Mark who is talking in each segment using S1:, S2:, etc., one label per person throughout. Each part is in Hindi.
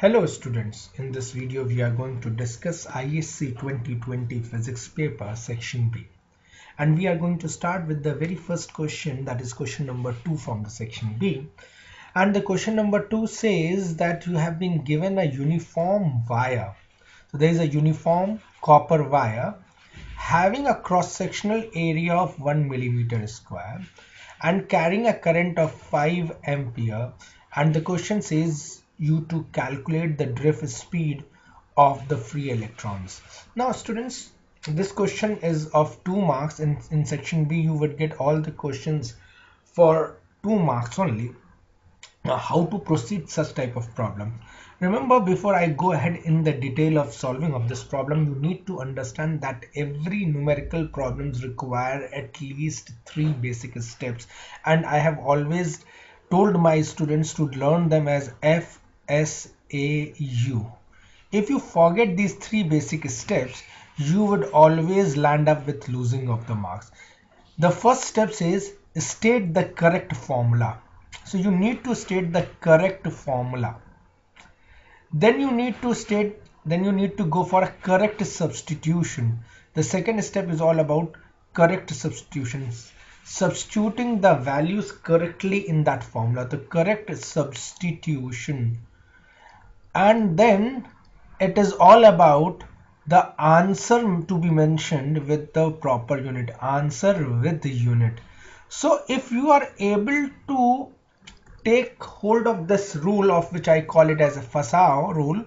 S1: Hello students, in this video we are going to discuss ISC 2020 physics paper section B, and we are going to start with the very first question, that is question number 2 from the section B. And the question number 2 says that you have been given a uniform wire. So there is a uniform copper wire having a cross-sectional area of 1 millimeter square and carrying a current of 5 ampere, and the question says you to calculate the drift speed of the free electrons. Now students, this question is of 2 marks. In section B you would get all the questions for 2 marks only. Now, how to proceed such type of problem? Remember, before I go ahead in the detail of solving of this problem, you need to understand that every numerical problems require at least 3 basic steps, and I have always told my students to learn them as FSAU. If you forget these 3 basic steps, you would always land up with losing of the marks. The first step says state the correct formula. So you need to state the correct formula. Then you need to go for a correct substitution. The second step is all about correct substitutions, substituting the values correctly in that formula, the correct substitution. And then it is all about the answer to be mentioned with the proper unit, answer with the unit. So if you are able to take hold of this rule, of which I call it as a Fasao rule,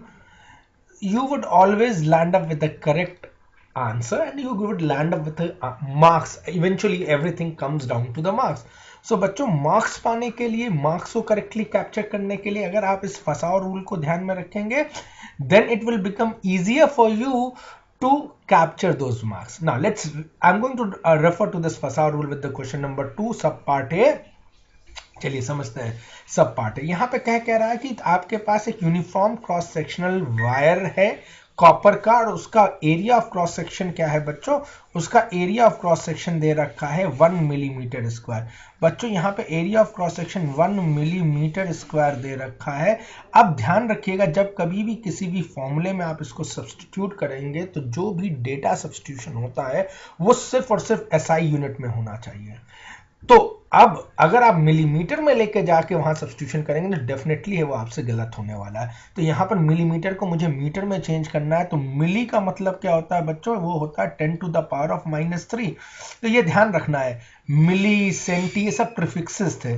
S1: you would always land up with the correct answer and you would land up with the marks. Eventually everything comes down to the marks. So बच्चों, मार्क्स पाने के लिए, मार्क्स को करेक्टली कैप्चर करने के लिए अगर आप इस फसाओ रूल को ध्यान में रखेंगे, then it will become easier for you to capture those marks. Now I'm going to refer to this Fasao rule with the question number 2 sub part A. चलिए समझते हैं सब पार्ट है। यहाँ पे कह रहा है कि आपके पास एक यूनिफॉर्म क्रॉस सेक्शनल वायर है कॉपर का, और उसका एरिया ऑफ क्रॉस सेक्शन क्या है बच्चों? उसका एरिया ऑफ क्रॉस सेक्शन दे रखा है 1 मिलीमीटर स्क्वायर। बच्चों यहाँ पे area of cross section 1 millimetre square दे रखा है। अब ध्यान रखिएगा, जब कभी भी किसी भी फॉर्मूले में आप इसको सब्स्टिट्यूट करेंगे तो जो भी डेटा सब्स्टिट्यूशन होता है वो सिर्फ और सिर्फ एसआई यूनिट में होना चाहिए। तो अब अगर आप मिलीमीटर में लेके जाके वहां सब्स्टिट्यूशन करेंगे तो डेफिनेटली है वो आपसे गलत होने वाला है। तो यहाँ पर मिलीमीटर को मुझे मीटर में चेंज करना है, तो मिली का मतलब क्या होता है बच्चों? वो होता है 10 टू द पावर ऑफ -3। तो ये ध्यान रखना है, मिली, सेंटी, ये सब प्रीफिक्सेस थे।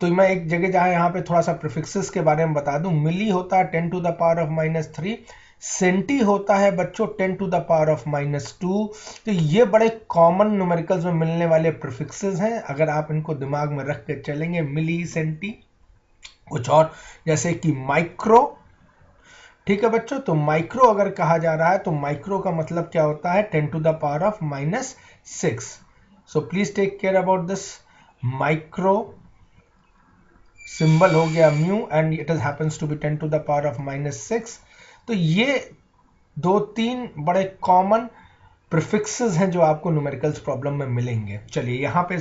S1: तो मैं एक जगह जहां यहाँ पे थोड़ा सा प्रीफिक्सेस के बारे में बता दूं, मिली होता है 10 to the power of -3, centi होता है बच्चों 10 टू द पावर ऑफ -2। तो ये बड़े कॉमन न्यूमेरिकल्स में मिलने वाले प्रीफिक्सेस हैं, अगर आप इनको दिमाग में रख के चलेंगे, मिली, सेंटी। कुछ और जैसे कि माइक्रो, ठीक है बच्चों, तो माइक्रो अगर कहा जा रहा है तो माइक्रो का मतलब क्या होता है? 10 to the power of -6। So please take care about this. Micro symbol हो गया mu and it happens to be 10 to the power of -6। तो ये 2-3 बड़े कॉमन प्रीफिक्सेस हैं जो आपको न्यूमेरिकल्स प्रॉब्लम में मिलेंगे। चलिए यहाँ पे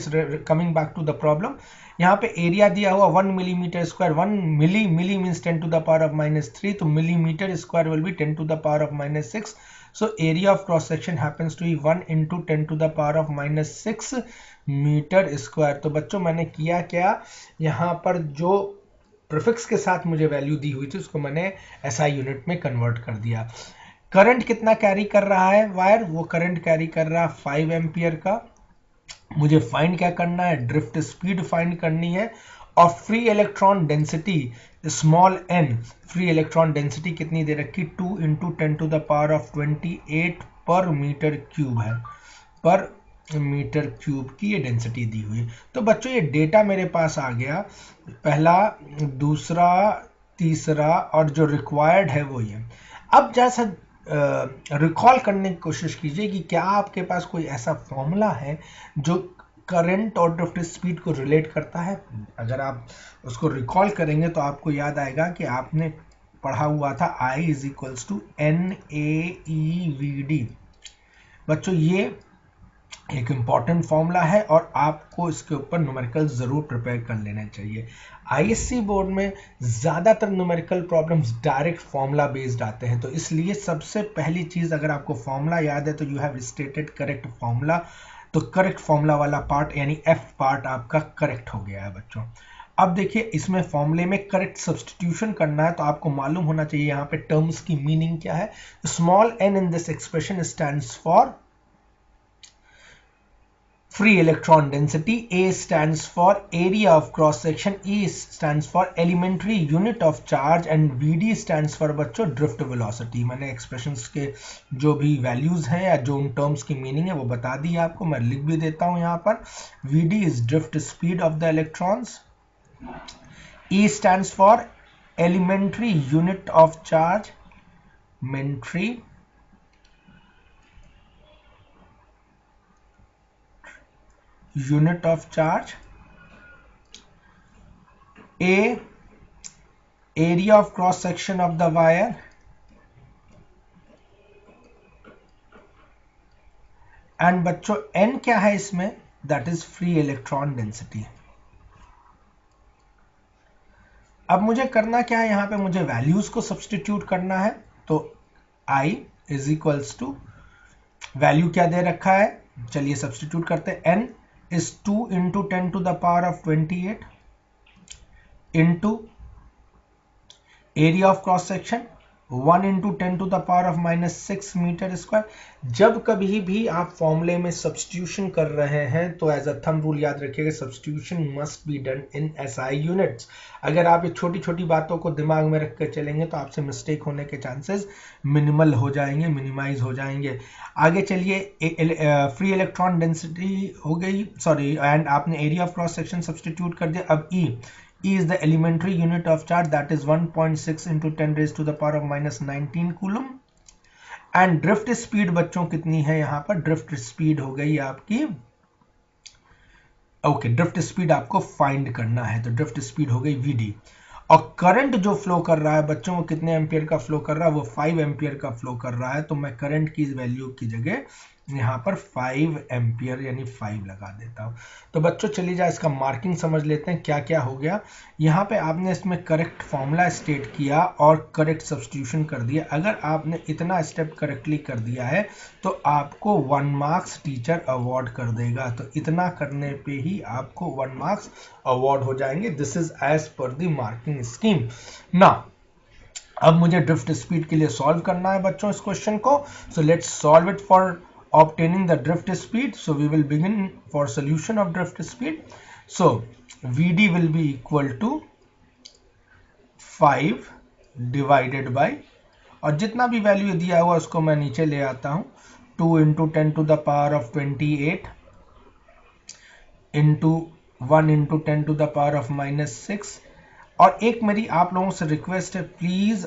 S1: coming back to the problem, यहाँ पे एरिया दिया हुआ 1 millimetre square, 1 milli means 10 to the power of -3, तो millimetre square will be 10 to the power of -6। So area of cross section happens to be 1 into 10 to the power of -6 metre square. तो बच्चों मैंने किया क्या, यहाँ पर जो प्रीफिक्स के साथ मुझे वैल्यू दी हुई थी उसको मैंने एसआई यूनिट में कन्वर्ट कर दिया। करंट कितना कैरी कर रहा है वायर? वो करंट कैरी कर रहा है 5 एम्पियर का। मुझे फाइंड क्या करना है? ड्रिफ्ट स्पीड फाइंड करनी है। और free electron density small n, free electron density कितनी दे रखी? 2 into 10 to the power of 28 पर मीटर क्यूब है, पर मीटर क्यूब की ये डेंसिटी दी हुई है। तो बच्चों ये डेटा मेरे पास आ गया, पहला, दूसरा, तीसरा, और जो रिक्वायर्ड है वो ये। अब जैसा रिकॉल करने की कोशिश कीजिए कि क्या आपके पास कोई ऐसा फॉर्मूला है जो करंट और ड्रिफ्ट स्पीड को रिलेट करता है। अगर आप उसको रिकॉल करेंगे तो आपको याद आएगा कि आपने पढ़ा हुआ था I is equals to NAEVD। बच्चों ये एक इम्पॉर्टेंट फॉर्मूला है और आपको इसके ऊपर न्यूमेरिकल जरूर प्रिपेयर कर लेना चाहिए। आईएससी बोर्ड में ज़्यादातर numerical problems direct formula based आते हैं, तो इसलिए सबसे पहली चीज़, अगर आपको फॉर्मूला याद है तो you have stated correct formula, तो करेक्ट फॉर्मूला वाला पार्ट यानी एफ पार्ट आपका करेक्ट हो गया है बच्चों। अब देखिए इसमें फॉर्मूले में करेक्ट सब्स्टिट्यूशन करना है, तो आपको मालूम होना चाहिए यहाँ पे टर्म्स की मीनिंग क्या है। Small N in this expression stands for free electron density, A stands for area of cross section, E stands for elementary unit of charge and VD stands for बच्चों drift velocity। मैंने expressions के जो भी values हैं या जो उन terms की meaning है वो बता दी आपको, मैं लिख भी देता हूं यहाँ पर। VD is drift speed of the electrons, E stands for elementary unit of charge, elementary unit of charge, A area of cross section of the wire, and बच्चों n क्या है इसमें, that is free electron density. अब मुझे करना क्या है, यहां पे मुझे वैल्यूज को सब्स्टिट्यूट करना है, तो I is equals to, value क्या दे रखा है, चलिए सब्स्टिट्यूट करते हैं। n is 2 into 10 to the power of 28 into area of cross section 1 into 10 to the power of minus 6 metre square. जब कभी भी आप फॉर्मूले में सब्स्टिट्यूशन कर रहे हैं तो एज अ थंब रूल याद रखिएगा, substitution must be done in SI units. अगर आप ये छोटी छोटी बातों को दिमाग में रख कर चलेंगे तो आपसे मिस्टेक होने के चांसेस मिनिमल हो जाएंगे, मिनिमाइज हो जाएंगे। आगे चलिए, फ्री इलेक्ट्रॉन डेंसिटी हो गई, सॉरी, एंड आपने area of cross section substitute कर दिया। अब E is the elementary unit of charge, that is 1.6 into 10 raised to the power of minus 19 coulomb। And drift speed बच्चों कितनी है, यहां पर ड्रिफ्ट स्पीड हो गई आपकी, ओके, ड्रिफ्ट स्पीड आपको फाइंड करना है, तो ड्रिफ्ट स्पीड हो गई VD। और करंट जो फ्लो कर रहा है बच्चों, वो कितने एम्पियर का फ्लो कर रहा है, वो 5 एम्पियर का फ्लो कर रहा है, तो मैं करंट की वैल्यू की जगह यहाँ पर 5 एम्पियर यानी 5 लगा देता हूँ। तो बच्चों चलिए जा इसका मार्किंग समझ लेते हैं क्या क्या हो गया। यहाँ पे आपने इसमें करेक्ट फॉर्मूला स्टेट किया और करेक्ट सब्स्टिट्यूशन कर दिया। अगर आपने इतना स्टेप करेक्टली कर दिया है तो आपको 1 मार्क्स टीचर अवार्ड कर देगा, तो इतना करने पे ही आपको 1 मार्क्स अवार्ड हो जाएंगे। This is as per the marking scheme. ना अब मुझे ड्रिफ्ट स्पीड के लिए सॉल्व करना है बच्चों इस क्वेश्चन को, so let's solve it for obtaining the drift speed. So we will begin for solution of drift speed. So VD will be equal to 5 divided by, और जितना भी वैल्यू दिया हुआ उसको मैं नीचे ले आता हूं, 2 into 10 to the power of 28 into 1 into 10 to the power of minus 6। और एक मेरी आप लोगों से रिक्वेस्ट है, प्लीज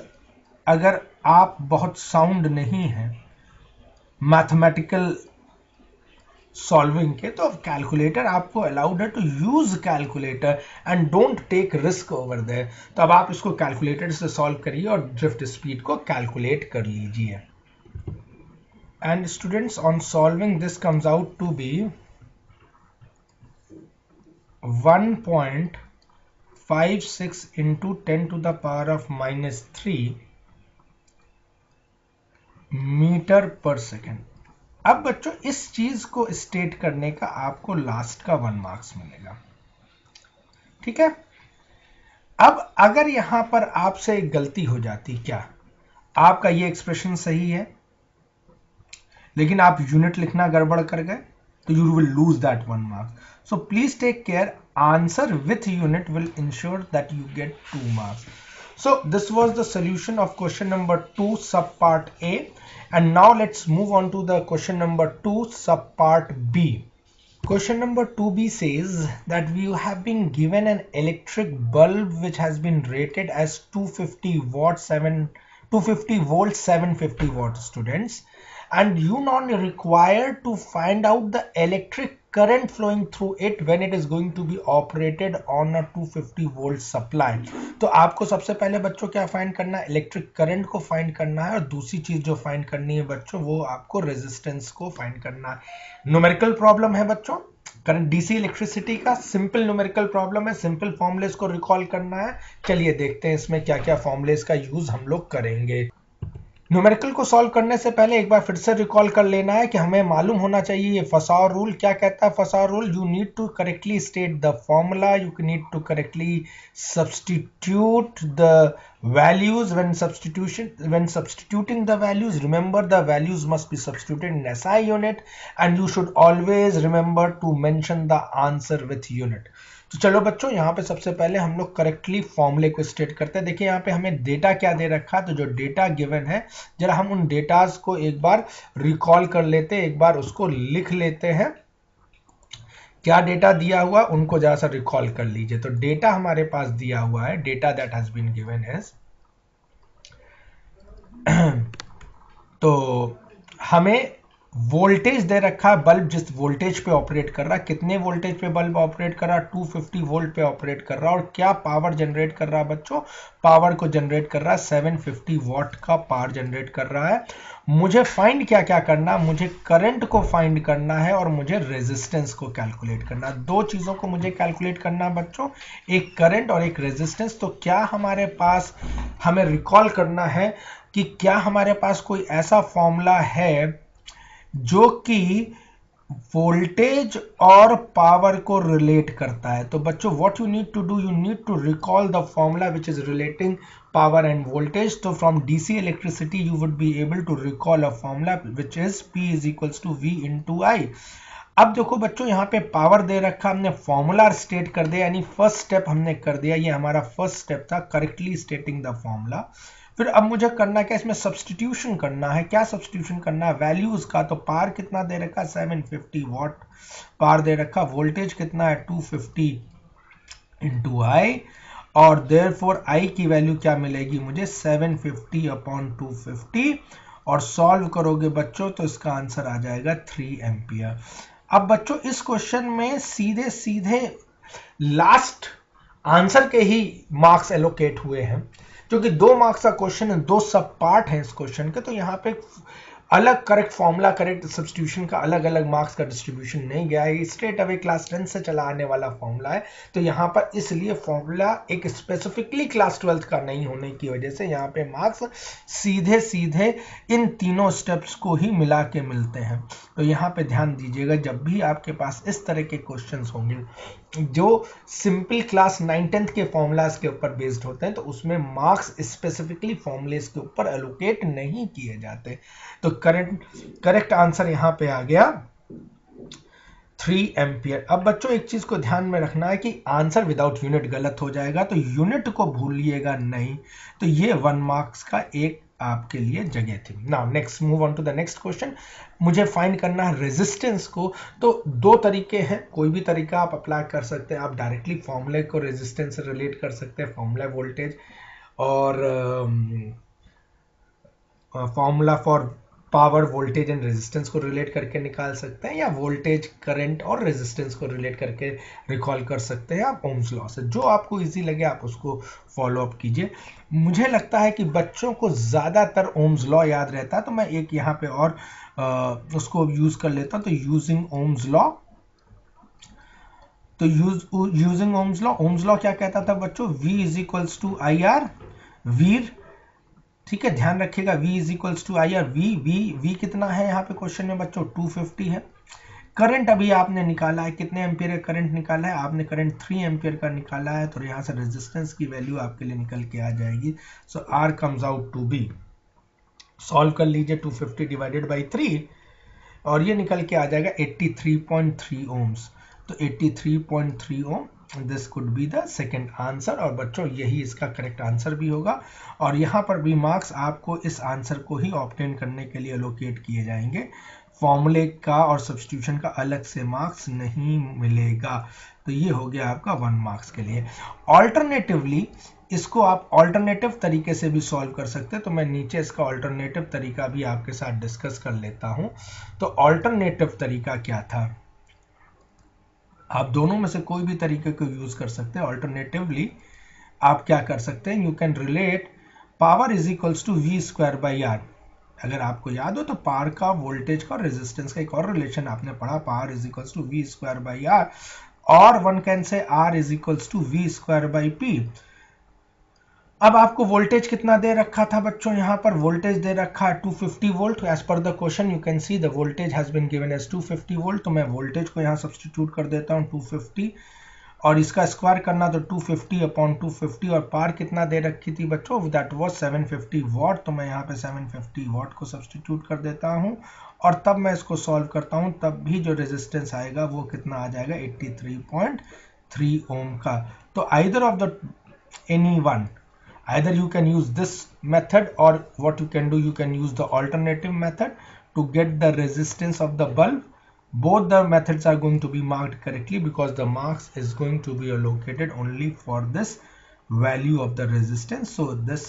S1: अगर आप बहुत साउंड नहीं है मैथमेटिकल सॉल्विंग के, तो कैलकुलेटर आपको अलाउड है to use calculator and don't take risk over there. तो अब आप इसको कैलकुलेटर से सॉल्व करिए और ड्रिफ्ट स्पीड को कैलकुलेट कर लीजिए। And students, on solving this comes out to be 1.56 into 10 to the power of minus 3 metre per second. अब बच्चों इस चीज को स्टेट करने का आपको लास्ट का 1 मार्क्स मिलेगा, ठीक है। अब अगर यहां पर आपसे एक गलती हो जाती, क्या आपका ये एक्सप्रेशन सही है लेकिन आप यूनिट लिखना गड़बड़ कर गए, तो you will lose that 1 marks. So please take care, answer with unit will ensure that you get 2 marks. So this was the solution of question number 2 subpart A, and now let's move on to the question number 2 subpart B. Question number 2B says that we have been given an electric bulb which has been rated as 250 volt 750 students, and you not required to find out the electric current flowing through it when it is going to be operated on a 250 volt supply. तो आपको सबसे पहले बच्चों क्या फाइंड करना है, इलेक्ट्रिक करंट को फाइंड करना है, और दूसरी चीज जो फाइंड करनी है बच्चों वो आपको रेजिस्टेंस को फाइंड करना है। न्यूमेरिकल प्रॉब्लम है बच्चों, करंट डीसी इलेक्ट्रिसिटी का सिंपल न्यूमेरिकल प्रॉब्लम है, सिंपल फॉर्मूलेस को रिकॉल करना है। चलिए देखते हैं इसमें क्या क्या फॉर्मूलेस का यूज हम लोग करेंगे। न्यूमेरिकल को सॉल्व करने से पहले एक बार फिर से रिकॉल कर लेना है कि हमें मालूम होना चाहिए ये फसाओ रूल क्या कहता है। फसाओ rule, you need to correctly state the formula, you need to correctly substitute the values when substituting the values. Remember the values must be substituted in SI unit, and you should always remember to mention the answer with unit. तो चलो बच्चों यहाँ पे सबसे पहले हम लोग करेक्टली फॉर्मूले को स्टेट करते हैं। देखिए यहाँ पे हमें डेटा क्या दे रखा है, तो जो डेटा गिवन है जरा हम उन डेटाज को एक बार रिकॉल कर लेते हैं, एक बार उसको लिख लेते हैं। क्या डेटा दिया हुआ उनको जरा सा रिकॉल कर लीजिए। तो डेटा हमारे पास दिया हुआ है, data that has been given is, तो हमें वोल्टेज दे रखा है, बल्ब जिस वोल्टेज पे ऑपरेट कर रहा है, कितने वोल्टेज पे बल्ब ऑपरेट कर रहा है, 250 वोल्ट पे ऑपरेट कर रहा है, और क्या पावर जनरेट कर रहा है बच्चों, पावर को जनरेट कर रहा है 750 वॉट का पावर जनरेट कर रहा है। मुझे फाइंड क्या क्या करना, मुझे करंट को फाइंड करना है और मुझे रेजिस्टेंस को कैलकुलेट करना है। दो चीजों को मुझे कैलकुलेट करना है बच्चों, एक करंट और एक रेजिस्टेंस। तो क्या हमारे पास, हमें रिकॉल करना है कि क्या हमारे पास कोई ऐसा फॉर्मूला है जो कि वोल्टेज और पावर को रिलेट करता है। तो बच्चों what you need to do, you need to recall the formula which is relating power and voltage. तो from DC electricity you would be able to recall a formula which is P is equals to V into I. अब देखो बच्चों यहाँ पे पावर दे रखा, हमने फॉर्मूला स्टेट कर दिया, यानी फर्स्ट स्टेप हमने कर दिया, ये हमारा फर्स्ट स्टेप था, करेक्टली स्टेटिंग द फॉर्मूला। फिर अब मुझे करना क्या, इसमें सब्स्टिट्यूशन करना है। क्या सब्स्टिट्यूशन करना है, वैल्यूज का। तो पावर कितना दे रखा, 750 वॉट पावर दे रखा, वोल्टेज कितना है 250 इंटू आई, और देयरफॉर आई की वैल्यू क्या मिलेगी मुझे 750 अपॉन 250, और सॉल्व करोगे बच्चों तो इसका आंसर आ जाएगा 3 एम्पियर। अब बच्चों इस क्वेश्चन में सीधे सीधे लास्ट आंसर के ही मार्क्स एलोकेट हुए हैं, क्योंकि 2 मार्क्स का क्वेश्चन है, 2 सब पार्ट है इस क्वेश्चन के। तो यहाँ पे अलग करेक्ट फॉर्मूला, करेक्ट सब्स्टिट्यूशन का अलग अलग मार्क्स का डिस्ट्रीब्यूशन नहीं गया है, स्ट्रेट अवे क्लास 10 से चला आने वाला फॉर्मूला है। तो यहाँ पर इसलिए फॉर्मूला एक स्पेसिफिकली क्लास 12 का नहीं होने की वजह से यहाँ पे मार्क्स सीधे सीधे इन तीनों स्टेप्स को ही मिला के मिलते हैं। तो यहाँ पे ध्यान दीजिएगा, जब भी आपके पास इस तरह के क्वेश्चंस होंगे जो सिंपल क्लास 9-10 के फॉर्मूलाज के ऊपर बेस्ड होते हैं, तो उसमें मार्क्स स्पेसिफिकली फॉर्मूलेस के ऊपर एलोकेट नहीं किए जाते। तो करेक्ट आंसर यहां पे आ गया 3 एम्पियर। अब बच्चों एक चीज को ध्यान में रखना है कि आंसर विदाउट यूनिट गलत हो जाएगा, तो यूनिट को भूलिएगा नहीं। तो ये 1 मार्क्स का एक आपके लिए जगह थी। Now next move on to the next question. मुझे फाइंड करना है रेजिस्टेंस को। तो 2 तरीके हैं, कोई भी तरीका आप अप्लाई कर सकते हैं। आप डायरेक्टली फॉर्मूले को रेजिस्टेंस से रिलेट कर सकते हैं, फॉर्मूला वोल्टेज और formula for power, voltage and resistance को रिलेट करके निकाल सकते हैं, या वोल्टेज, करंट और रेजिस्टेंस को रिलेट करके रिकॉल कर सकते हैं आप ओम्स लॉ से। जो आपको इजी लगे आप उसको फॉलो अप कीजिए। मुझे लगता है कि बच्चों को ज़्यादातर ओम्स लॉ याद रहता है, तो मैं एक यहाँ पे और उसको यूज कर लेता हूँ। तो यूजिंग ओम्स लॉ, तो यूजिंग ओम्स लॉ क्या कहता था बच्चों, V is equals to I R, वीर, ठीक है, ध्यान रखिएगा, V is equals to I R. V कितना है यहाँ पे क्वेश्चन में बच्चों 250 है। करंट अभी आपने निकाला है, कितने एम्पियर का करंट निकाला है आपने, करंट 3 एम्पियर का निकाला है। तो यहाँ से रेजिस्टेंस की वैल्यू आपके लिए निकल के आ जाएगी। So R comes out to be, solve कर लीजिए, 250 डिवाइडेड बाई 3 और ये निकल के आ जाएगा 83.3 ओम्स। तो 83.3 ohm, this could be the second answer. और बच्चों यही इसका करेक्ट आंसर भी होगा। और यहाँ पर भी मार्क्स आपको इस आंसर को ही ऑब्टेन करने के लिए एलोकेट किए जाएंगे, फॉर्मूले का और सब्स्टिट्यूशन का अलग से मार्क्स नहीं मिलेगा। तो ये हो गया आपका 1 मार्क्स के लिए। ऑल्टरनेटिवली इसको आप ऑल्टरनेटिव तरीके से भी सॉल्व कर सकते हैं, तो मैं नीचे इसका ऑल्टरनेटिव तरीका भी आपके साथ डिस्कस कर लेता हूं। तो ऑल्टरनेटिव तरीका क्या था, आप दोनों में से कोई भी तरीके को यूज कर सकते हैं। ऑल्टरनेटिवली आप क्या कर सकते हैं, you can relate power is equals to V square by R. अगर आपको याद हो तो पावर का, वोल्टेज का और रेजिस्टेंस का एक और रिलेशन आपने पढ़ा, power is equals to V square by R, और one can say R is equals to V square by P. अब आपको वोल्टेज कितना दे रखा था बच्चों, यहाँ पर वोल्टेज दे रखा है 250 volt. As per the question you can see the voltage has been given as 250 volt. तो मैं वोल्टेज को यहाँ सब्स्टिट्यूट कर देता हूँ 250, और इसका स्क्वायर करना तो 250 अपॉन 250, और पार कितना दे रखी थी बच्चों, दैट वाज 750 वॉट। तो मैं यहाँ पे 750 वॉट को सब्स्टिट्यूट कर देता हूँ, और तब मैं इसको सॉल्व करता हूँ, तब भी जो रेजिस्टेंस आएगा वो कितना आ जाएगा, 83.3 ओम का। तो either of the any one, either you can use this method, or what you can do, you can use the alternative method to get the resistance of the bulb. Both the methods are going to be marked correctly because the marks is going to be allocated only for this value of the resistance. So this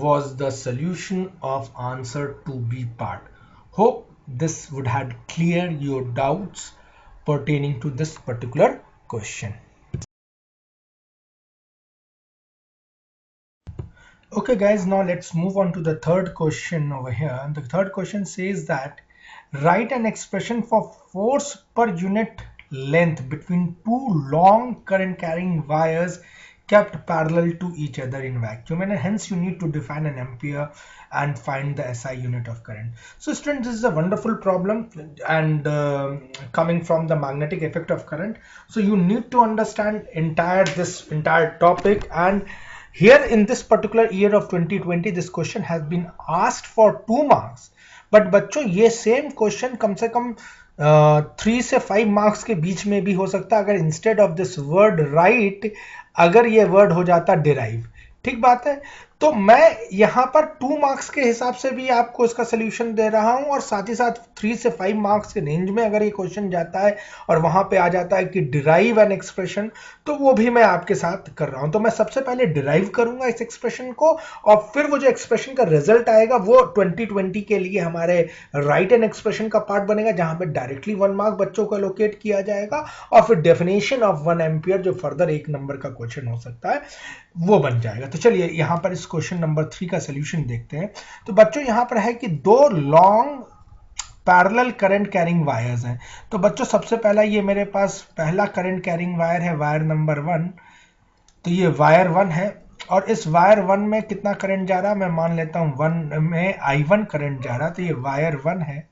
S1: was the solution of answer 2b part. Hope this would have cleared your doubts pertaining to this particular question. Okay guys, now let's move on to the third question over here. The third question says that write an expression for force per unit length between two long current carrying wires kept parallel to each other in vacuum, and hence you need to define an ampere and find the SI unit of current. So students, this is a wonderful problem, and coming from the magnetic effect of current. So you need to understand this entire topic, and here in this particular year of 2020 this question has been asked for 2 marks, but बच्चों ये सेम क्वेश्चन कम से कम 3 से 5 मार्क्स के बीच में भी हो सकता है, अगर instead of this word right अगर ये वर्ड हो जाता डिराइव। ठीक बात है। तो मैं यहाँ पर 2 मार्क्स के हिसाब से भी आपको इसका सोल्यूशन दे रहा हूँ, और साथ ही साथ 3 से 5 मार्क्स के रेंज में अगर ये क्वेश्चन जाता है और वहां पे आ जाता है कि डिराइव एन एक्सप्रेशन, तो वो भी मैं आपके साथ कर रहा हूं। तो मैं सबसे पहले डिराइव करूंगा इस एक्सप्रेशन को, और फिर वो जो एक्सप्रेशन का रिजल्ट आएगा वो 2020 के लिए हमारे राइट एन एक्सप्रेशन का पार्ट बनेगा, जहां पे डायरेक्टली 1 मार्क बच्चों को एलोकेट किया जाएगा, और फिर डेफिनेशन ऑफ 1 एम्पियर जो फर्दर 1 नंबर का क्वेश्चन हो सकता है वो बन जाएगा। तो चलिए यहां पर इस क्वेश्चन नंबर 3 का सोल्यूशन देखते हैं। तो बच्चों यहां पर है कि 2 long parallel current carrying wires हैं। तो बच्चों सबसे पहला ये मेरे पास पहला करंट कैरिंग वायर है, वायर नंबर 1। तो ये वायर 1 है, और इस वायर 1 में कितना करंट जा रहा है, मैं मान लेता हूं 1 में I1 करंट जा रहा है। तो ये वायर 1 है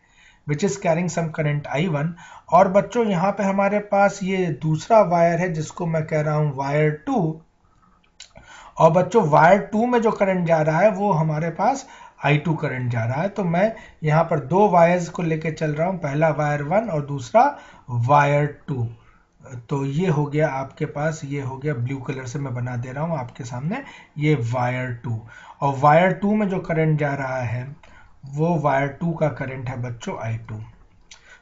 S1: which is carrying some current I1। और बच्चों यहाँ पे हमारे पास ये दूसरा वायर है जिसको मैं कह रहा हूं वायर 2, और बच्चों वायर 2 में जो करंट जा रहा है वो हमारे पास I2 करंट जा रहा है। तो मैं यहाँ पर 2 वायर्स को लेके चल रहा हूँ, पहला वायर 1 और दूसरा वायर 2। तो ये हो गया आपके पास, ये हो गया ब्लू कलर से मैं बना दे रहा हूँ आपके सामने, ये वायर 2। और वायर 2 में जो करंट जा रहा है वो वायर 2 का करंट है बच्चों I2।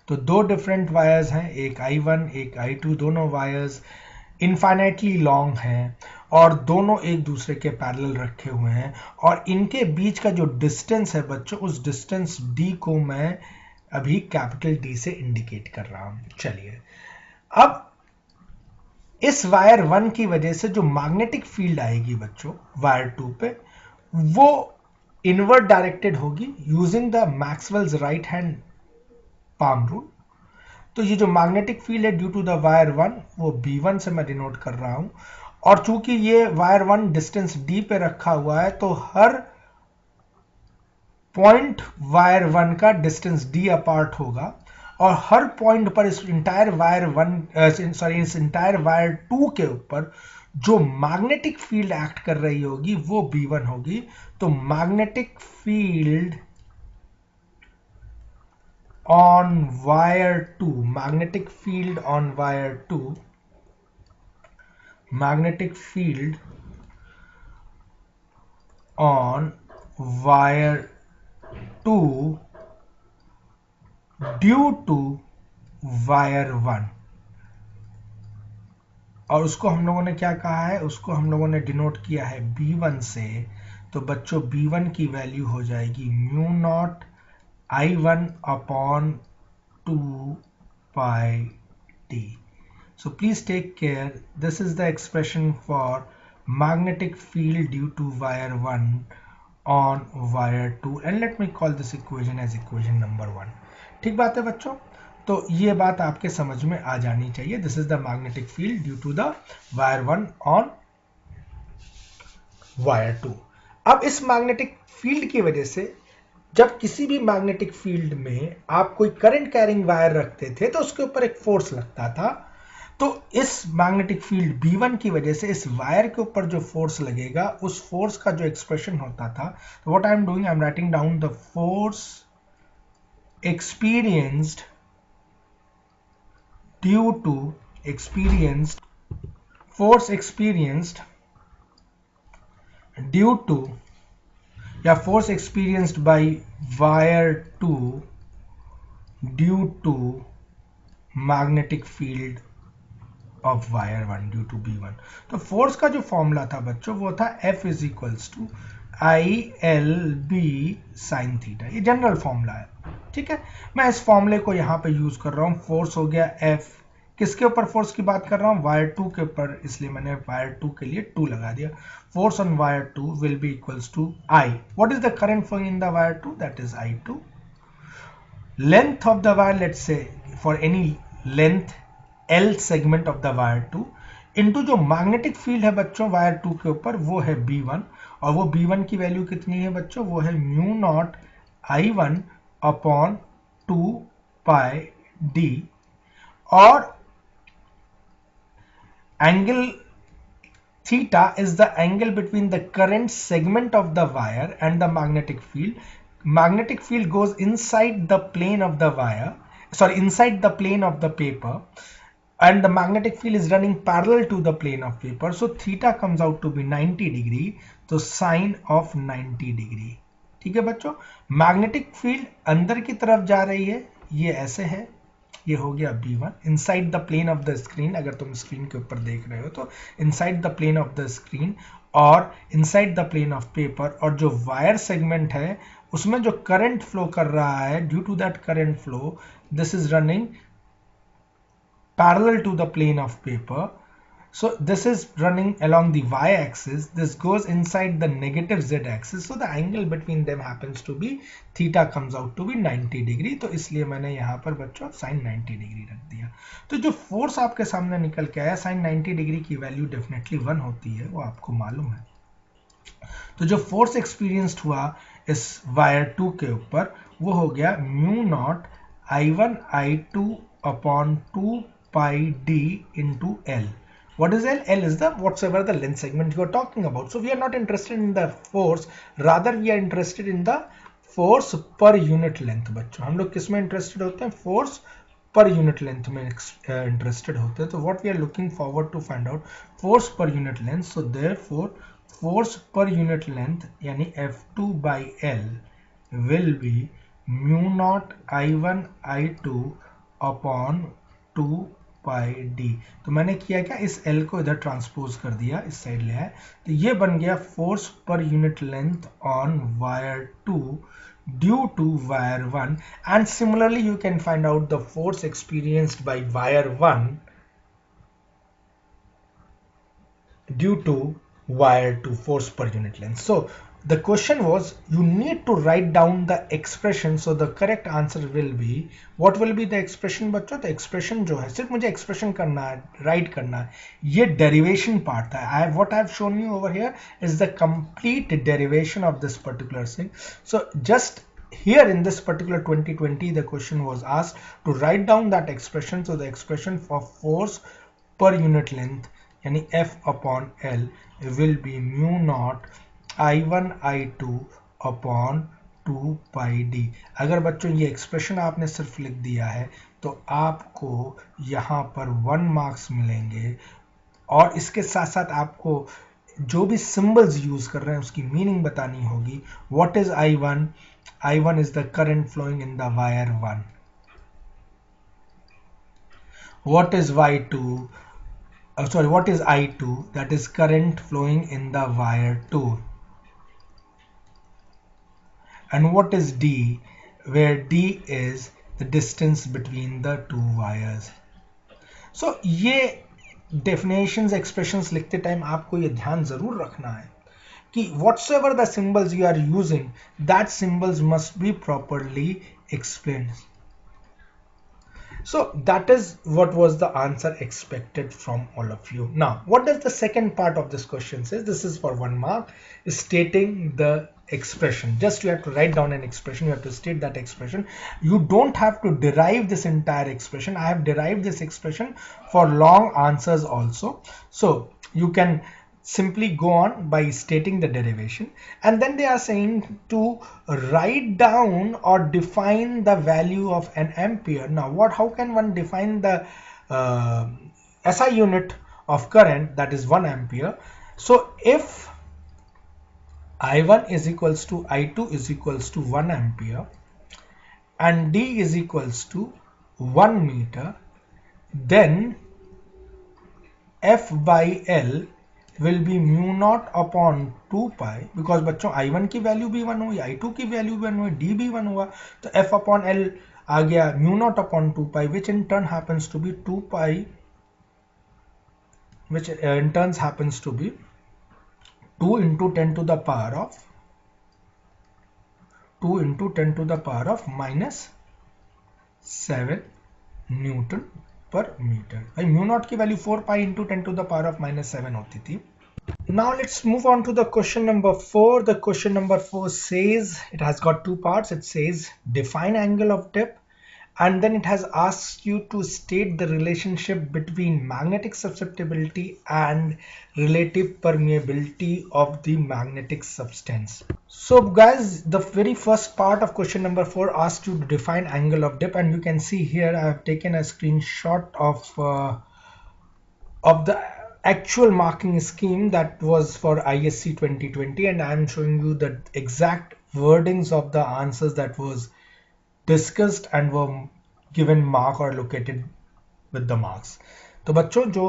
S1: तो 2 डिफरेंट वायर्स हैं, एक I1 एक I2, दोनों वायर्स इनफाइनाइटली लॉन्ग हैं और दोनों एक दूसरे के पैरेलल रखे हुए हैं, और इनके बीच का जो डिस्टेंस है बच्चों, उस डिस्टेंस d को मैं अभी कैपिटल D से इंडिकेट कर रहा हूं। चलिए अब इस वायर 1 की वजह से जो मैग्नेटिक फील्ड आएगी बच्चों वायर 2 पे, वो इनवर्ट डायरेक्टेड होगी using the Maxwell's right hand palm rule. तो ये जो मैग्नेटिक फील्ड है ड्यू टू द वायर 1 वो B1 से मैं डिनोट कर रहा हूं, और चूंकि ये वायर 1 डिस्टेंस D पे रखा हुआ है तो हर पॉइंट वायर 1 का डिस्टेंस D अपार्ट होगा, और हर पॉइंट पर इस इंटायर वायर 2 के ऊपर जो मैग्नेटिक फील्ड एक्ट कर रही होगी वो B1 होगी। तो magnetic field on wire 2, magnetic field on wire 2, magnetic field on wire 2 due to wire 1, और उसको हम लोगों ने क्या कहा है, उसको हम लोगों ने डिनोट किया है B1 से। तो बच्चों B1 की वैल्यू हो जाएगी mu naught I1 upon 2 pi d. So please take care. This is the expression for magnetic field due to wire 1 on wire 2, and let me call this equation as equation number 1. ठीक बात है बच्चों, तो ये बात आपके समझ में आ जानी चाहिए. This is the magnetic field due to the wire 1 on wire 2. अब इस मैग्नेटिक फील्ड की वजह से जब किसी भी मैग्नेटिक फील्ड में आप कोई करंट कैरिंग वायर रखते थे तो उसके ऊपर एक फोर्स लगता था. तो इस मैग्नेटिक फील्ड B1 की वजह से इस वायर के ऊपर जो फोर्स लगेगा उस फोर्स का जो एक्सप्रेशन होता था, तो what I am doing, I am writing down the force experienced due to force experienced due to या force experienced by wire 2 due to magnetic field of wire 1 due to B1. तो फोर्स का जो फॉर्मूला था बच्चों वो था F is equals to ILB sine theta. ये जनरल फॉर्मूला है, ठीक है. मैं इस फॉर्मूले को यहाँ पे यूज कर रहा हूँ. फोर्स हो गया F, किसके ऊपर फोर्स की बात कर रहा हूँ, वायर 2 के ऊपर, इसलिए मैंने वायर 2 के लिए 2 लगा दिया. Force on wire 2 will be equals to I. What is the current flowing in the wire 2, that is I2. Length of the wire, let's say for any length L segment of the wire 2 into जो मैग्नेटिक फील्ड है बच्चों वायर 2 के ऊपर वो है B1, और वो B1 की वैल्यू कितनी है बच्चों, वो है म्यू नॉट I1 अपॉन 2 पाई d. और angle theta is the angle between the current segment of the wire and the magnetic field. Magnetic field goes inside the plane of the wire, sorry, inside the plane of the paper, and the magnetic field is running parallel to the plane of paper. So theta comes out to be 90 degree. तो sine of 90 degree. ठीक है बच्चों, मैग्नेटिक फील्ड अंदर की तरफ जा रही है, ये ऐसे है, ये हो गया B1 inside the plane of the screen. अगर तुम स्क्रीन के ऊपर देख रहे हो तो inside the plane of the screen और inside the plane of paper. और जो वायर सेगमेंट है उसमें जो करंट फ्लो कर रहा है, due to that current flow this is running parallel to the plane of paper. So this is running along the y-axis. This goes inside the negative z-axis. So the angle between them happens to be theta comes out to be 90 degree. तो इसलिए मैंने यहाँ पर बच्चों sin 90 डिग्री रख दिया. तो जो फोर्स आपके सामने निकल के आया sin 90 डिग्री की वैल्यू डेफिनेटली 1 होती है, वो आपको मालूम है. तो जो फोर्स एक्सपीरियंस्ड हुआ इस वायर 2 के ऊपर वो हो गया mu naught I1 I2 upon 2 pi d into L. What is L? L is the whatsoever the length segment you are talking about. So we are not interested in the force, rather we are interested in the force per unit length. बच्चों हम लोग किस में इंटरेस्टेड होते हैं, फोर्स पर यूनिट लेंथ में इंटरेस्टेड होते हैं. तो what we are looking forward to find out force per unit length. So therefore force per unit length यानी F2 by L will be mu naught I1 I2 upon 2 pi D. तो मैंने किया क्या, इस L को इधर ट्रांसपोज कर दिया, इस साइड ले आया, तो ये बन गया force per unit length on wire 2 due to wire 1. And similarly you can find out the force experienced by wire 1 due to wire 2 force per unit length. So the question was you need to write down the expression. So the correct answer will be, what will be the expression बच्चों, तो expression जो है सिर्फ मुझे expression करना है, write करना है, ये derivation part था. What I have shown you over here is the complete derivation of this particular thing. So just here in this particular 2020 the question was asked to write down that expression. So the expression for force per unit length यानी F upon L will be mu naught I1 I2 upon 2 pi d. अगर बच्चों ये एक्सप्रेशन आपने सिर्फ लिख दिया है तो आपको यहाँ पर 1 मार्क्स मिलेंगे. और इसके साथ साथ आपको जो भी सिंबल्स यूज कर रहे हैं उसकी मीनिंग बतानी होगी. What is I1? I1 is the current flowing in the wire 1. What is Y2? sorry, what is I2? That is current flowing in the wire 2. And what is D? Where D is the distance between the two wires. So ये definitions, expressions लिखते टाइम आपको ये ध्यान जरूर रखना है कि whatsoever the symbols you are using, that symbols must be properly explained. So that is what was the answer expected from all of you. Now, what does the second part of this question says? This is for 1 mark, is stating the expression. Just you have to write down an expression. You have to state that expression. You don't have to derive this entire expression. I have derived this expression for long answers also. So you can simply go on by stating the derivation, and then they are saying to write down or define the value of an ampere. Now how can one define the SI unit of current, that is 1 ampere? So if I1 is equals to I2 is equals to 1 ampere and D is equals to 1 meter, then F by L will be mu naught upon 2 pi, because बच्चों I1 की वैल्यू भी 1 हुई, I2 की वैल्यू भी 1 हुई, D भी 1 हुआ, तो F upon L आ गया mu naught upon 2 pi, which in turn happens to be 2 pi, which in turn happens to be 2 into 10 to the power of 2 into 10 to the power of minus 7 Newton per meter. भाई म्यू नॉट की value 4 pi into 10 to the power of minus 7 होती थी. Now let's move on to the question number 4. The question number 4 says, it has got two parts. It says define angle of dip, and then it has asked you to state the relationship between magnetic susceptibility and relative permeability of the magnetic substance. So guys, the very first part of question number 4 asks you to define angle of dip, and you can see here I have taken a screenshot of the actual marking scheme that was for ISC 2020, and I am showing you the exact wordings of the answers that was discussed and were given mark or located with the marks. तो बच्चों जो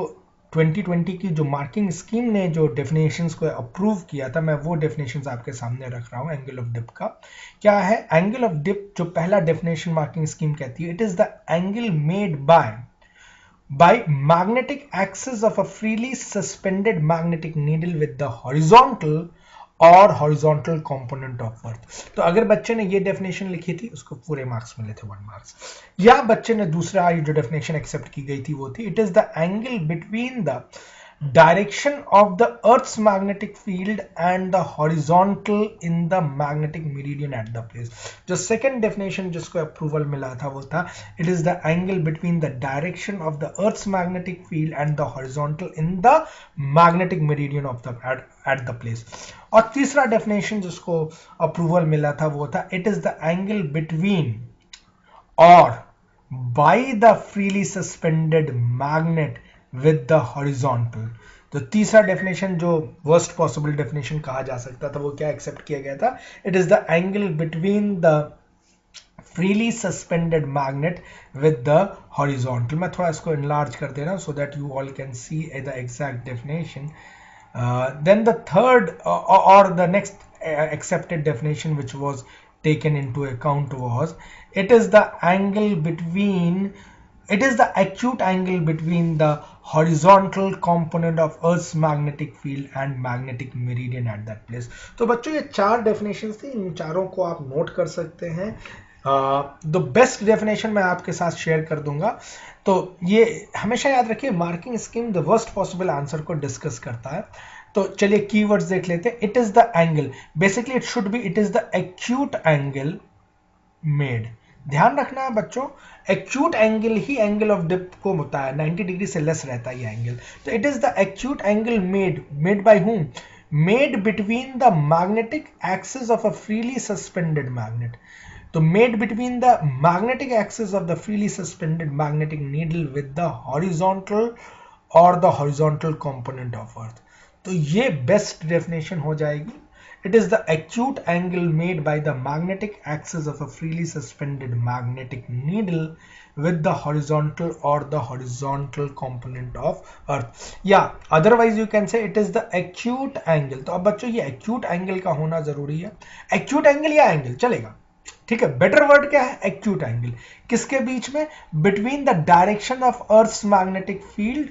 S1: 2020 की जो मार्किंग स्कीम ने जो डेफिनेशंस को अप्रूव किया था, मैं वो डेफिनेशंस आपके सामने रख रहा हूँ एंगल ऑफ डिप का. क्या है एंगल ऑफ डिप? जो पहला डेफिनेशन मार्किंग स्कीम कहती है, it is the angle made by magnetic axis of a freely suspended magnetic needle with the horizontal और हॉरिजॉन्टल कंपोनेंट ऑफ अर्थ. तो अगर बच्चे ने ये डेफिनेशन लिखी थी उसको पूरे मार्क्स मिले थे 1 मार्क्स. या बच्चे ने दूसरा जो डेफिनेशन एक्सेप्ट की गई थी वो थी it is the angle between the direction of the Earth's magnetic field and the horizontal in the magnetic meridian at the place. जो second definition जिसको approval मिला था वो था it is the angle between the direction of the Earth's magnetic field and the horizontal in the magnetic meridian of the at the place. और तीसरा definition जिसको approval मिला था वो था it is the angle between or by the freely suspended magnet with the horizontal. तो तीसरा डेफिनेशन जो वर्स्ट पॉसिबल डेफिनेशन कहा जा सकता था वो क्या एक्सेप्ट किया गया था? It is the angle between the freely suspended magnet with the horizontal. मैं थोड़ा इसको इनलार्ज कर दे रहा हूं so that you all can see the exact definition. Then the third और the next accepted definition which was taken into account was it is the acute angle between the horizontal component of Earth's magnetic field and magnetic meridian at that place. तो बच्चों ये 4 definitions थी, इन चारों को आप नोट कर सकते हैं. द बेस्ट डेफिनेशन मैं आपके साथ शेयर कर दूंगा. तो ये हमेशा याद रखिए marking scheme the worst possible answer को डिस्कस करता है. तो चलिए कीवर्ड्स देख लेते हैं. It is the angle, basically it should be it is the acute angle made. ध्यान रखना है बच्चों, एक्यूट एंगल ही एंगल ऑफ डिप को होता है, 90 डिग्री से लेस रहता है ये एंगल. तो it is the acute angle made by whom? Made between the magnetic axis of a freely suspended magnet. तो made between the magnetic axis of the freely suspended magnetic needle with the horizontal or the horizontal component of earth. तो ये बेस्ट डेफिनेशन हो जाएगी. It is the acute angle made by the magnetic axis of a freely suspended magnetic needle with the horizontal or the horizontal component of earth. या otherwise you can say it is the acute angle. तो अब बच्चों ये acute angle का होना जरूरी है. acute angle या angle चलेगा, ठीक है. बेटर वर्ड क्या है? Acute angle. किसके बीच में? Between the direction of earth's magnetic field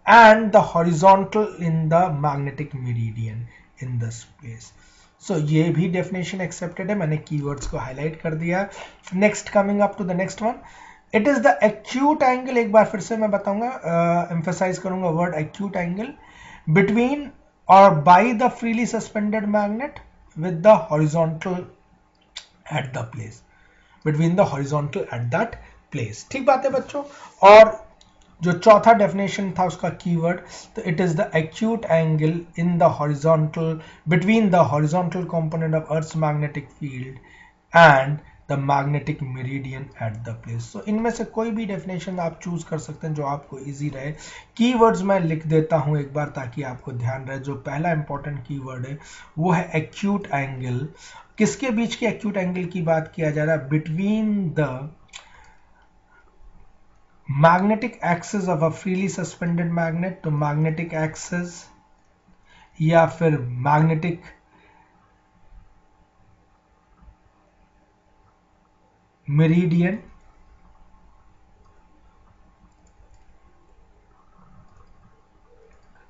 S1: and the horizontal in the magnetic meridian in this place. सो ये भी डेफिनेशन एक्सेप्टेड है. मैंने कीवर्ड्स को हाईलाइट कर दिया. Next, coming up to the next one. It is the acute angle. एक बार फिर से मैं बताऊंगा, एम्फेसाइज करूंगा वर्ड एक्यूट एंगल. बिटवीन और by the freely suspended magnet with the horizontal at the place, between the horizontal at that place. ठीक बात है बच्चों. और जो चौथा डेफिनेशन था उसका कीवर्ड, तो it is the acute angle in the horizontal, between the horizontal component of earth's magnetic field and the magnetic meridian at the place. So इनमें से कोई भी डेफिनेशन आप चूज कर सकते हैं जो आपको इजी रहे. कीवर्ड्स मैं लिख देता हूं एक बार ताकि आपको ध्यान रहे. जो पहला इंपॉर्टेंट कीवर्ड है वो है एक्यूट एंगल. किसके बीच के एक्यूट एंगल की बात किया जा रहा है? Between the magnetic axis of a freely suspended magnet. तो मैग्नेटिक एक्सिस या फिर मैग्नेटिक मेरिडियन.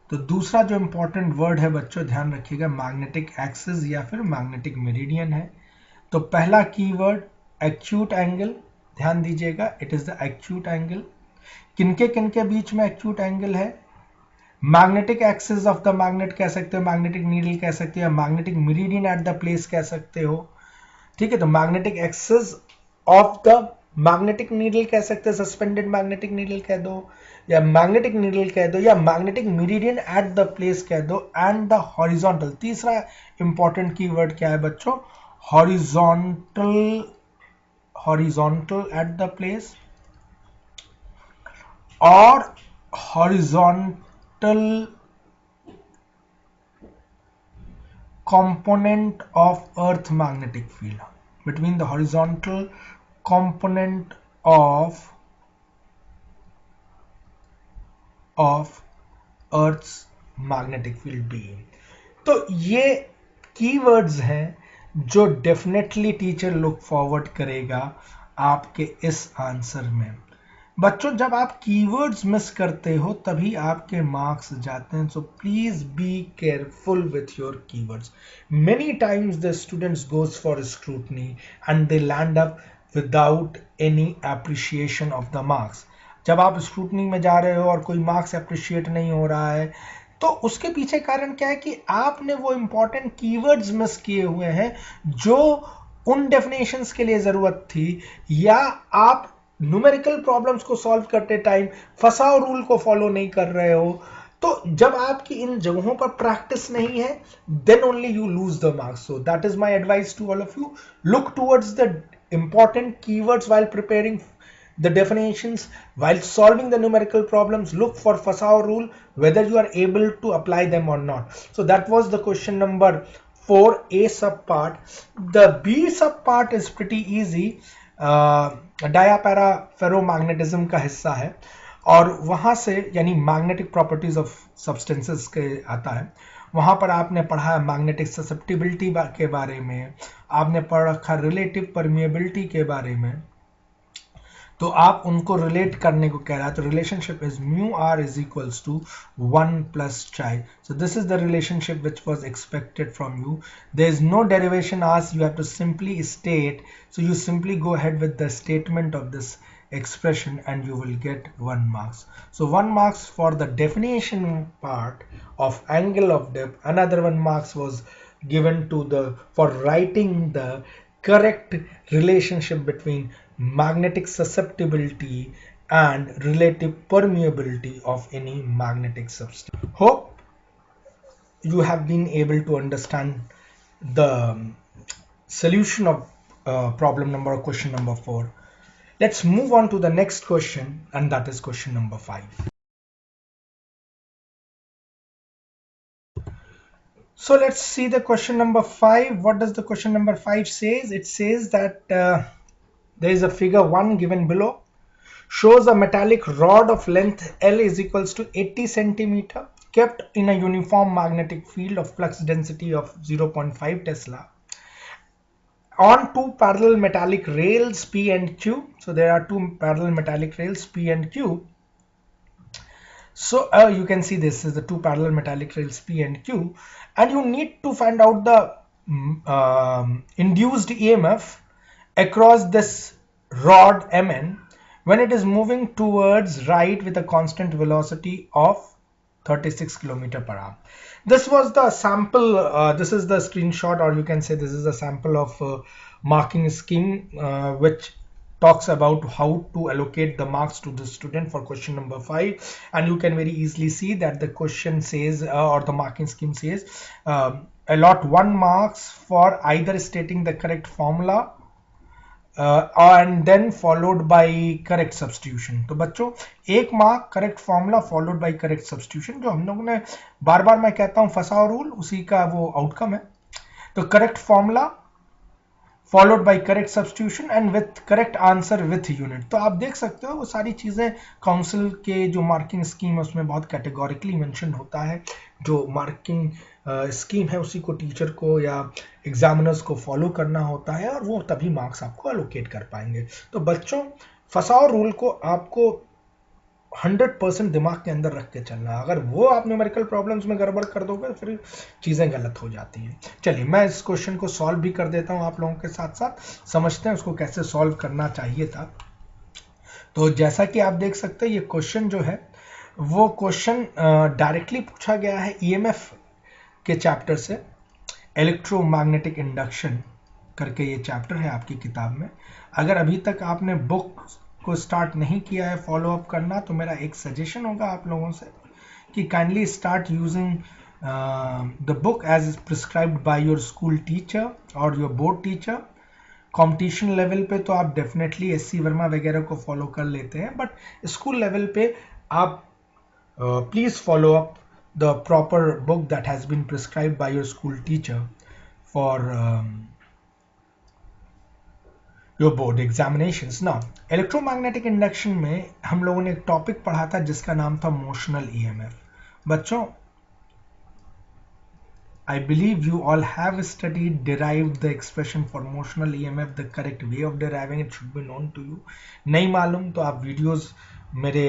S1: तो दूसरा जो इंपॉर्टेंट वर्ड है बच्चों ध्यान रखिएगा, मैग्नेटिक एक्सिस या फिर मैग्नेटिक मेरिडियन है. तो पहला कीवर्ड एक्यूट एंगल, ध्यान दीजिएगा, it is the acute angle. किनके बीच में एक्यूट एंगल है? Magnetic axis of the magnet कह सकते हो, मैग्नेटिक नीडल कह सकते हो, magnetic meridian at the place कह सकते हो. ठीक है, तो magnetic axis of the magnetic needle कह सकते हैं, सस्पेंडेड मैग्नेटिक नीडल कह दो, या मैग्नेटिक नीडल कह दो, या magnetic meridian at the place कह दो. And the horizontal. तीसरा इंपॉर्टेंट कीवर्ड क्या है बच्चों? Horizontal. Horizontal eight the place और horizontal component of earth magnetic field. Between the horizontal component of earth's magnetic field being. तो ये कीवर्ड्स हैं जो डेफिनेटली टीचर लुक फॉरवर्ड करेगा आपके इस आंसर में. बच्चों जब आप कीवर्ड्स मिस करते हो तभी आपके मार्क्स जाते हैं. So please be careful with your keywords. Many times the students goes for scrutiny and they land up without any appreciation of the marks. जब आप स्क्रूटनी में जा रहे हो और कोई मार्क्स एप्रिशिएट नहीं हो रहा है तो उसके पीछे कारण क्या है कि आपने वो इंपॉर्टेंट कीवर्ड्स मिस किए हुए हैं जो उन डेफिनेशंस के लिए जरूरत थी, या आप न्यूमेरिकल प्रॉब्लम्स को सॉल्व करते टाइम फसाओ रूल को फॉलो नहीं कर रहे हो. तो जब आपकी इन जगहों पर प्रैक्टिस नहीं है then only you lose the marks. So that is my advice to all of you. Look towards the important keywords while preparing the definitions, while solving the numerical problems. Look for Fasao rule, whether you are able to apply them or not. So that was the question number 4, A sub part. The B sub part is pretty easy. Dia para ferromagnetism का हिस्सा है और वहां से यानी मैग्नेटिक प्रॉपर्टीज ऑफ सब्सटेंसेस के आता है. वहां पर आपने पढ़ा है मैग्नेटिक ससेप्टिबिलिटी के बारे में, आपने पढ़ रखा रिलेटिव परमिएबिलिटी के बारे में. तो आप उनको रिलेट करने को कह रहा है. तो relationship is mu R is equals to 1 plus chi. So this is the relationship which was expected from you. There is no derivation asked, you have to simply state. So you simply go ahead with the statement of this expression and you will get 1 marks. So 1 marks for the definition part of angle of depth. Another 1 marks was given to the for writing the correct relationship between magnetic susceptibility and relative permeability of any magnetic substance. Hope you have been able to understand the solution of problem number or question number 4. Let's move on to the next question, and that is question number 5. So let's see the question number 5. What does the question number 5 says? It says that there is a figure 1 given below, shows a metallic rod of length L is equals to 80 centimeter kept in a uniform magnetic field of flux density of 0.5 Tesla on two parallel metallic rails P and Q. So there are two parallel metallic rails P and Q. So you can see this is the two parallel metallic rails P and Q, and you need to find out the induced EMF across this rod Mn when it is moving towards right with a constant velocity of 36 km per hour. This was the sample, this is the screenshot, or you can say this is a sample of marking scheme which talks about how to allocate the marks to the student for question number 5, and you can very easily see that the question says or the marking scheme says allot 1 marks for either stating the correct formula and then followed by correct substitution. तो बच्चों एक mark correct formula followed by correct substitution, जो हम लोगों ने बार बार मैं कहता हूं फंसाओ रूल, उसी का वो आउटकम है. तो correct formula followed by correct substitution and with correct answer with unit. तो आप देख सकते हो वो सारी चीजें काउंसिल के जो मार्किंग स्कीम है उसमें बहुत कैटेगोरिकली मेंशन होता है. जो मार्किंग स्कीम है उसी को टीचर को या एग्जामिनर्स को फॉलो करना होता है और वो तभी मार्क्स आपको एलोकेट कर पाएंगे. तो बच्चों फंसाओ रूल को आपको 100% दिमाग के अंदर रख के चलना. अगर वो आप न्यूमेरिकल प्रॉब्लम्स में गड़बड़ कर दोगे फिर चीजें गलत हो जाती हैं. चलिए मैं इस क्वेश्चन को सॉल्व भी कर देता हूं आप लोगों के साथ साथ, समझते हैं उसको कैसे सॉल्व करना चाहिए था. तो जैसा कि आप देख सकते हैं ये क्वेश्चन जो है वो क्वेश्चन डायरेक्टली पूछा गया है ईएमएफ के चैप्टर से. इलेक्ट्रोमैग्नेटिक इंडक्शन करके ये चैप्टर है आपकी किताब में. अगर अभी तक आपने बुक को स्टार्ट नहीं किया है फॉलो अप करना, तो मेरा एक सजेशन होगा आप लोगों से कि kindly start using the book as prescribed by your school teacher और your board teacher. Competition level पे तो आप डेफिनेटली एससी वर्मा वगैरह को फॉलो कर लेते हैं, बट स्कूल लेवल पे आप please follow up the proper book that has been prescribed by your school teacher for your board examinations. Now electromagnetic induction में हम लोगों ने एक टॉपिक पढ़ा था जिसका नाम था मोशनल ईएमएफ. बच्चों I believe you all have studied, derived the expression for motional EMF. The correct way of deriving it should be known to you. नहीं मालूम तो आप वीडियोस मेरे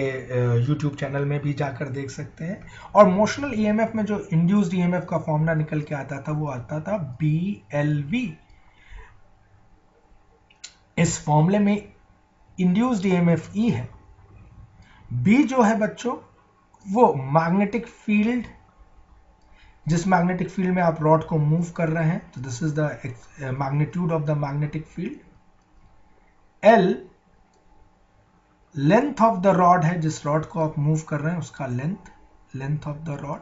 S1: YouTube चैनल में भी जाकर देख सकते हैं. और मोशनल EMF में जो इंड्यूस्ड EMF का फॉर्मूला निकल के आता था वो आता था BLV. इस फॉर्मूले में इंड्यूस्ड EMF E है. B जो है बच्चों वो मैग्नेटिक फील्ड, जिस मैग्नेटिक फील्ड में आप रॉड को मूव कर रहे हैं, तो this is the magnitude of the magnetic field. L length of the rod है, जिस रॉड को आप मूव कर रहे हैं उसका लेंथ ऑफ द रॉड.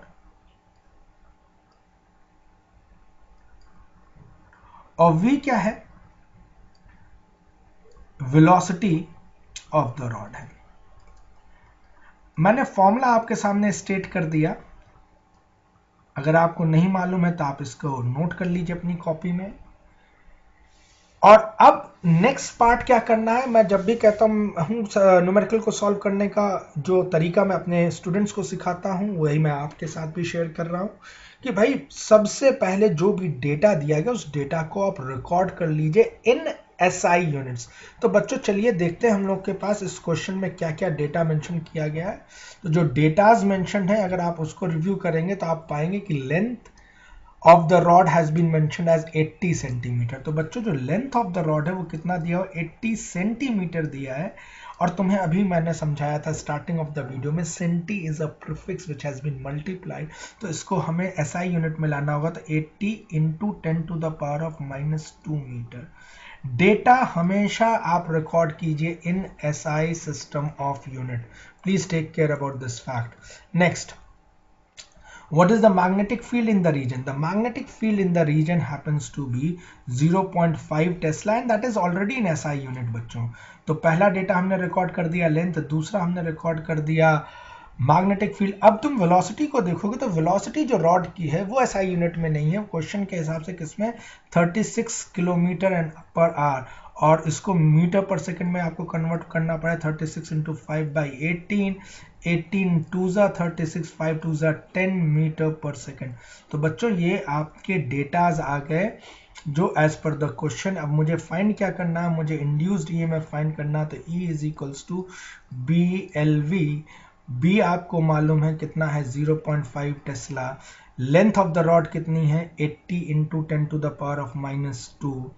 S1: और V क्या है? वेलोसिटी ऑफ द रॉड है. मैंने फॉर्मूला आपके सामने स्टेट कर दिया. अगर आपको नहीं मालूम है तो आप इसको नोट कर लीजिए अपनी कॉपी में. और अब नेक्स्ट पार्ट क्या करना है, मैं जब भी कहता हूं न्यूमेरिकल को सॉल्व करने का जो तरीका मैं अपने स्टूडेंट्स को सिखाता हूं वही मैं आपके साथ भी शेयर कर रहा हूं कि भाई सबसे पहले जो भी डेटा दिया गया उस डेटा को आप रिकॉर्ड कर लीजिए इन एसआई यूनिट्स. तो बच्चों चलिए देखते हैं हम लोग के पास इस क्वेश्चन में क्या क्या डेटा मेंशन किया गया है. तो जो डेटाज मेंशन है अगर आप उसको रिव्यू करेंगे तो आप पाएंगे कि length of the rod has been mentioned as 80 centimetre. तो बच्चों जो लेंथ ऑफ द रॉड है वो कितना दिया हो, 80 सेंटीमीटर दिया है. और तुम्हें अभी मैंने समझाया था स्टार्टिंग ऑफ द वीडियो में centi is a prefix which has been multiplied. तो इसको हमें एसआई यूनिट में लाना होगा. तो 80 into 10 to the power of -2 metre. Data हमेशा आप रिकॉर्ड कीजिए in SI system of unit. Please take care about this fact. Next, what is the magnetic field in the region? The magnetic field in the region happens to be 0.5 Tesla and that is already in SI unit. बच्चों तो पहला डेटा हमने रिकॉर्ड कर दिया लेंथ, दूसरा हमने रिकॉर्ड कर दिया मैग्नेटिक फील्ड। अब तुम वेलोसिटी को देखोगे तो वेलोसिटी जो रॉड की है वो एसआई यूनिट में नहीं है, क्वेश्चन के हिसाब से किसमें 36 किलोमीटर पर आवर, और इसको मीटर पर सेकंड में आपको कन्वर्ट करना पड़ा। 36 इंटू 5/18, 18 टू ज़ा 36, 5 टू ज़ा 10 मीटर पर सेकंड। तो बच्चों ये आपके डेटाज आ गए जो एज पर द क्वेश्चन। अब मुझे फाइंड क्या करना है, मुझे इंड्यूस्ड ईएमएफ फाइंड करना है। तो E is equals to BLV। B आपको मालूम है कितना है, 0.5 tesla. Length of the rod कितनी है, 80 इंटू 10⁻⁻²।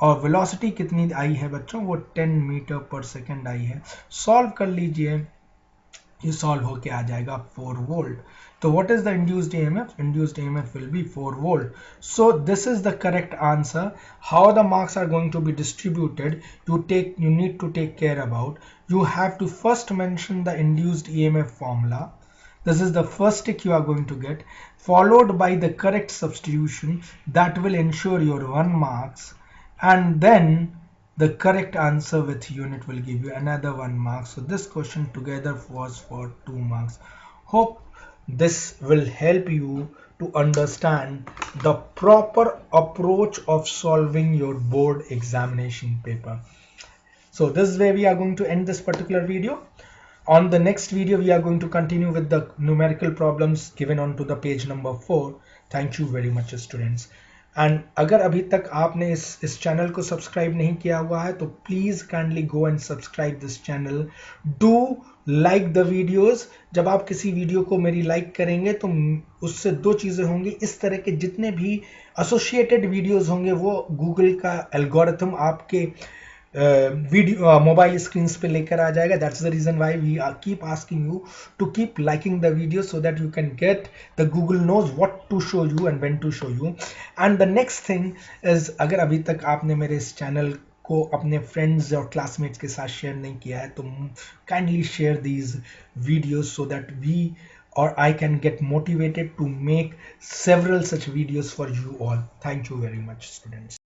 S1: और वेलोसिटी कितनी आई है बच्चों, वो 10 मीटर पर सेकेंड आई है। सॉल्व कर लीजिए, ये सॉल्व होके आ जाएगा 4 वोल्ट। तो what is the induced EMF? Induced EMF will be 4 volt. So this is the correct answer. How the marks are going to be distributed, you need to take care about. You have to first mention the induced EMF formula. This is the first tick you are going to get, followed by the correct substitution that will ensure your 1 marks, and then the correct answer with unit will give you another 1 mark. So this question together was for 2 marks. Hope this will help you to understand the proper approach of solving your board examination paper. So this is where we are going to end this particular video. On the next video, we are going to continue with the numerical problems given on to the page number 4. Thank you very much, students. And अगर अभी तक आपने इस चैनल को सब्सक्राइब नहीं किया हुआ है तो please kindly go and subscribe this channel. Do like the videos. जब आप किसी वीडियो को मेरी लाइक करेंगे तो उससे दो चीज़ें होंगी, इस तरह के जितने भी एसोसिएटेड वीडियोस होंगे वो गूगल का एल्गोरिथम आपके वीडियो मोबाइल स्क्रीन पे लेकर आ जाएगा। That's the reason why we keep asking you to keep liking the video so that you can get the Google knows what to show you and when to show you. And the next thing is, अगर अभी तक आपने मेरे इस चैनल को अपने फ्रेंड्स और क्लासमेट्स के साथ शेयर नहीं किया है तो kindly share these videos so that we or I can get motivated to make several such videos for you all. Thank you very much, students.